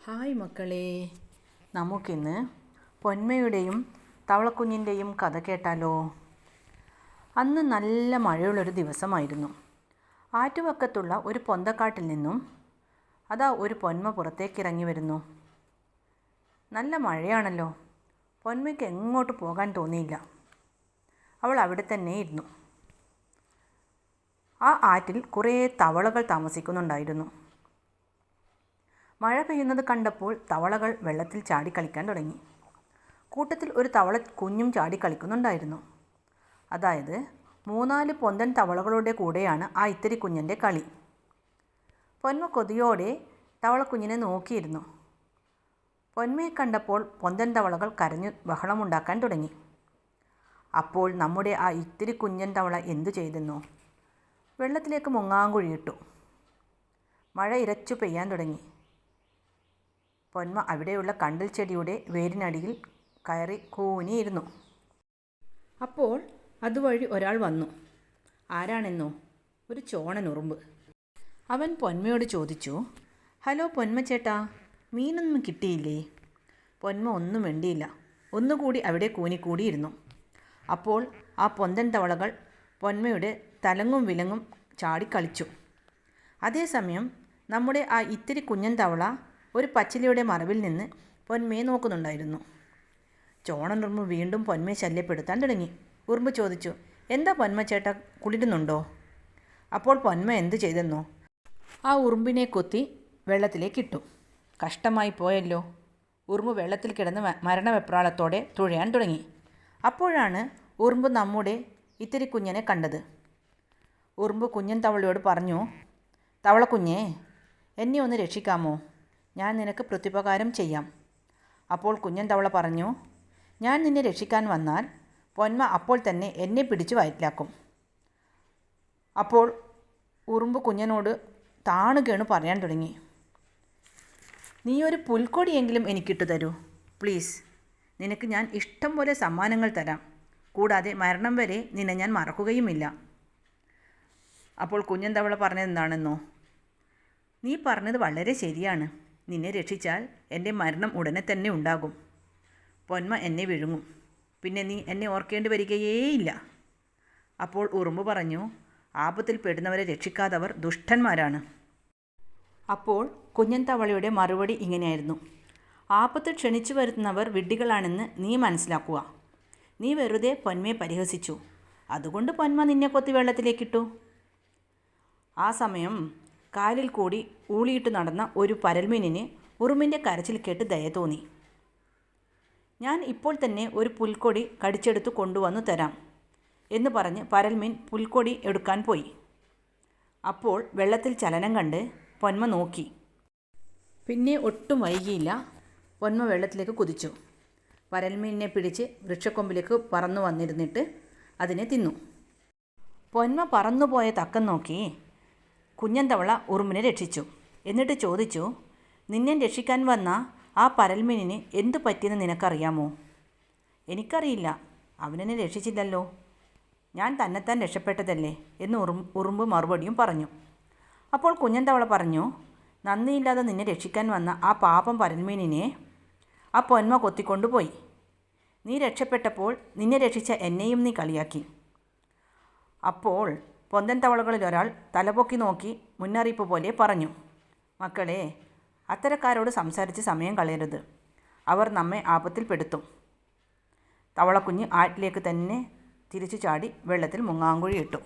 Hi മക്കളെ, നമുക്കിന്ന് പൊന്മയുടെയും തവളക്കുഞ്ഞിൻ്റെയും കഥ കേട്ടാലോ? അന്ന് നല്ല മഴയുള്ളൊരു ദിവസമായിരുന്നു. ആറ്റുവക്കത്തുള്ള ഒരു പൊന്തക്കാട്ടിൽ നിന്നും അതാ ഒരു പൊന്മ പുറത്തേക്കിറങ്ങി വരുന്നു. നല്ല മഴയാണല്ലോ. പൊന്മയ്ക്ക് എങ്ങോട്ട് പോകാൻ തോന്നിയില്ല. അവൾ അവിടെ തന്നെ ഇരുന്നു. ആ ആറ്റിൽ കുറേ തവളകൾ താമസിക്കുന്നുണ്ടായിരുന്നു. മഴ പെയ്യുന്നത് കണ്ടപ്പോൾ തവളകൾ വെള്ളത്തിൽ ചാടിക്കളിക്കാൻ തുടങ്ങി. കൂട്ടത്തിൽ ഒരു തവള കുഞ്ഞും ചാടിക്കളിക്കുന്നുണ്ടായിരുന്നു. അതായത് 3-4 പൊന്തൻ തവളകളുടെ കൂടെയാണ് ആ ഇത്തിരി കുഞ്ഞൻ്റെ കളി. പൊന്മ കൊതിയോടെ തവളക്കുഞ്ഞിനെ നോക്കിയിരുന്നു. പൊന്മയെ കണ്ടപ്പോൾ പൊന്തൻ തവളകൾ കരഞ്ഞു ബഹളമുണ്ടാക്കാൻ തുടങ്ങി. അപ്പോൾ നമ്മുടെ ആ ഇത്തിരി കുഞ്ഞൻ തവള എന്തു ചെയ്തെന്നോ? വെള്ളത്തിലേക്ക് മുങ്ങാങ്കുഴിയിട്ടു. മഴ ഇരച്ചു പെയ്യാൻ തുടങ്ങി. പൊന്മ അവിടെയുള്ള കണ്ടൽ ചെടിയുടെ വേരിനടിയിൽ കയറി കൂനിയിരുന്നു. അപ്പോൾ അതുവഴി ഒരാൾ വന്നു. ആരാണെന്നോ? ഒരു ചോണനുറുമ്പ്. അവൻ പൊന്മയോട് ചോദിച്ചു, ഹലോ പൊന്മ ചേട്ടാ, മീനൊന്നും കിട്ടിയില്ലേ? പൊന്മ ഒന്നും വേണ്ടിയില്ല, ഒന്നുകൂടി അവിടെ കൂനിക്കൂടിയിരുന്നു. അപ്പോൾ ആ പൊന്തൻ തവളകൾ പൊന്മയുടെ തലങ്ങും വിലങ്ങും ചാടിക്കളിച്ചു. അതേസമയം നമ്മുടെ ആ ഇത്തിരി കുഞ്ഞൻ തവള ഒരു പച്ചിലയുടെ മറവിൽ നിന്ന് പൊന്മയെ നോക്കുന്നുണ്ടായിരുന്നു. ചോണനുറുമ്പ് വീണ്ടും പൊന്മയെ ശല്യപ്പെടുത്താൻ തുടങ്ങി. ഉറുമ്പ് ചോദിച്ചു, എന്താ പൊന്മ ചേട്ടാ, കുളിരുന്നുണ്ടോ? അപ്പോൾ പൊന്മ എന്ത് ചെയ്തെന്നോ? ആ ഉറുമ്പിനെ കൊത്തി വെള്ളത്തിലേക്കിട്ടു. കഷ്ടമായി പോയല്ലോ. ഉറുമ്പ് വെള്ളത്തിൽ കിടന്ന് മരണവെപ്രാളത്തോടെ തുഴയാൻ തുടങ്ങി. അപ്പോഴാണ് ഉറുമ്പ് നമ്മുടെ ഇത്തിരി കുഞ്ഞനെ കണ്ടത്. ഉറുമ്പ് കുഞ്ഞൻ തവളയോട് പറഞ്ഞു, തവളക്കുഞ്ഞേ, എന്നെ ഒന്ന് രക്ഷിക്കാമോ? ഞാൻ നിനക്ക് പ്രത്യുപകാരം ചെയ്യാം. അപ്പോൾ കുഞ്ഞൻ തവള പറഞ്ഞു, ഞാൻ നിന്നെ രക്ഷിക്കാൻ വന്നാൽ പൊന്മ അപ്പോൾ തന്നെ എന്നെ പിടിച്ചു വയറ്റിലാക്കും. അപ്പോൾ ഉറുമ്പ് കുഞ്ഞനോട് താണുകേണു പറയാൻ തുടങ്ങി, നീ ഒരു പുൽക്കൊടിയെങ്കിലും എനിക്കിട്ടു തരൂ പ്ലീസ്. നിനക്ക് ഞാൻ ഇഷ്ടം പോലെ സമ്മാനങ്ങൾ തരാം. കൂടാതെ മരണം വരെ നിന്നെ ഞാൻ മറക്കുകയുമില്ല. അപ്പോൾ കുഞ്ഞൻ തവള പറഞ്ഞത് എന്താണെന്നോ? നീ പറഞ്ഞത് വളരെ ശരിയാണ്. നിന്നെ രക്ഷിച്ചാൽ എൻ്റെ മരണം ഉടനെ തന്നെ ഉണ്ടാകും. പൊന്മ എന്നെ വിഴുങ്ങും. പിന്നെ നീ എന്നെ ഓർക്കേണ്ടി വരികയേയില്ല. അപ്പോൾ ഉറുമ്പ് പറഞ്ഞു, ആപത്തിൽ പെടുന്നവരെ രക്ഷിക്കാത്തവർ ദുഷ്ടന്മാരാണ്. അപ്പോൾ കുഞ്ഞൻ തവളയുടെ മറുപടി ഇങ്ങനെയായിരുന്നു, ആപത്ത് ക്ഷണിച്ചു വരുന്നവർ വിഡ്ഢികളാണെന്ന് നീ മനസ്സിലാക്കുക. നീ വെറുതെ പൊന്മയെ പരിഹസിച്ചു. അതുകൊണ്ട് പൊന്മ നിന്നെ കൊത്തി വെള്ളത്തിലേക്കിട്ടു. ആ സമയം കാലിൽ കൂടി ഊളിയിട്ട് നടന്ന ഒരു പരൽമീനിന് ഉറുമ്പിൻ്റെ കരച്ചിൽ കേട്ട് ദയ തോന്നി. ഞാൻ ഇപ്പോൾ തന്നെ ഒരു പുൽക്കൊടി കടിച്ചെടുത്ത് കൊണ്ടുവന്നു തരാം എന്ന് പറഞ്ഞ് പരൽമീൻ പുൽക്കൊടി എടുക്കാൻ പോയി. അപ്പോൾ വെള്ളത്തിൽ ചലനം കണ്ട് പൊന്മ നോക്കി. പിന്നെ ഒട്ടും വൈകിയില്ല, പൊന്മ വെള്ളത്തിലേക്ക് കുതിച്ചു. പരൽമീനിനെ പിടിച്ച് വൃക്ഷക്കൊമ്പിലേക്ക് പറന്നു വന്നിരുന്നിട്ട് അതിനെ തിന്നു. പൊന്മ പറന്നുപോയ തക്കം നോക്കി കുഞ്ഞൻ തവള ഉറുമ്പിനെ രക്ഷിച്ചു. എന്നിട്ട് ചോദിച്ചു, നിന്നെ രക്ഷിക്കാൻ വന്ന ആ പരൽമീനിന് എന്തു പറ്റിയെന്ന് നിനക്കറിയാമോ? എനിക്കറിയില്ല, അവനെന്നെ രക്ഷിച്ചില്ലല്ലോ. ഞാൻ തന്നെത്താൻ രക്ഷപ്പെട്ടതല്ലേ എന്ന് ഉറുമ്പ് മറുപടിയും പറഞ്ഞു. അപ്പോൾ കുഞ്ഞൻ തവള പറഞ്ഞു, നന്ദിയില്ലാതെ നിന്നെ രക്ഷിക്കാൻ വന്ന ആ പാപം പരൽമീനിനെ ആ പൊന്മ കൊത്തിക്കൊണ്ടുപോയി. നീ രക്ഷപ്പെട്ടപ്പോൾ നിന്നെ രക്ഷിച്ച എന്നെയും നീ കളിയാക്കി. അപ്പോൾ പൊന്തൻ തവളകളിൽ ഒരാൾ തലപൊക്കി നോക്കി മുന്നറിയിപ്പ് പോലെ പറഞ്ഞു, മക്കളെ, അത്തരക്കാരോട് സംസാരിച്ച് സമയം കളയരുത്. അവർ നമ്മെ ആപത്തിൽപ്പെടുത്തും. തവളക്കുഞ്ഞ് ആറ്റിലേക്ക് തന്നെ തിരിച്ചു ചാടി വെള്ളത്തിൽ മുങ്ങാങ്കുഴിയിട്ടു.